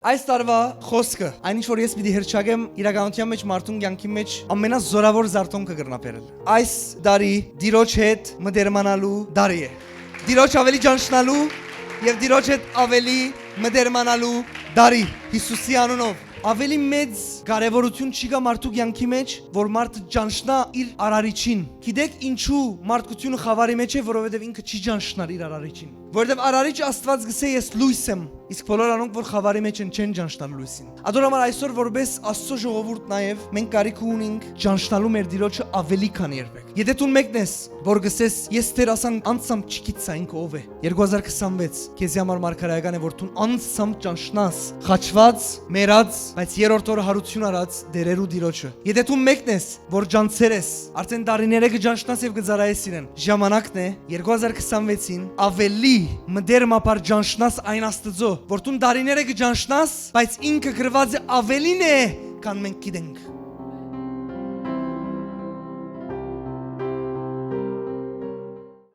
Այս տարվա խոսքը, այնինչ որ ես պիտի հրճագեմ իրականության մեջ մարդուն կյանքի մեջ ամենազորավոր զարթոնքը կգրնապերել։ Այս դարի դիրոջ հետ մդերմանալու դարի է։ Դիրոջ ավելի ճանչնալու եւ դիրոջ հետ ավելի մդերմանալու դարի Հիսուսի անունով։ Ավելի մեծ կարևորություն չի գա մարդու կյանքի մեջ, որ մարդը ճանչնա իր արարիչին։ Գիտեք ինչու մարդկությունը խավարի մեջ է, որովհետեւ ինքը չի ճանչնար իր արարիչին։ Որովհետեւ արարիչը Աստված գսե ես լույս եմ, իսկ բոլոր անոնք որ խավարի մեջ են չեն ճանչնալ լույսին։ Ադորամար այսօր որպես Աստծո ժողովուրդ նաև մենք կարիք ունենք ճանչնալու մեր Տիրոջը ավելի քան երբեք։ Եթե դու մեկն ես, որ գսես ես Տեր ասան անցամ չգիտս այն ով է։ 2026 քեզի համար մարգարեական է որ դու անցամ ճանչնաս, խաչված, մերած, բայց երրորդ օրը հարություն արած դերերու Տիրոջը։ Եթե դու մեկն ես, որ ջանցեր ես, արդեն տարիները կճանչնաս եւ կծարայես իրեն։ Ժամանակն է 2026-ին ավելի մդերմապար ճանչնաս այն Աստծո, որ դու տարիները կճանչնաս, բայց ինքը գրված է ավելին է, քան մենք գիտենք։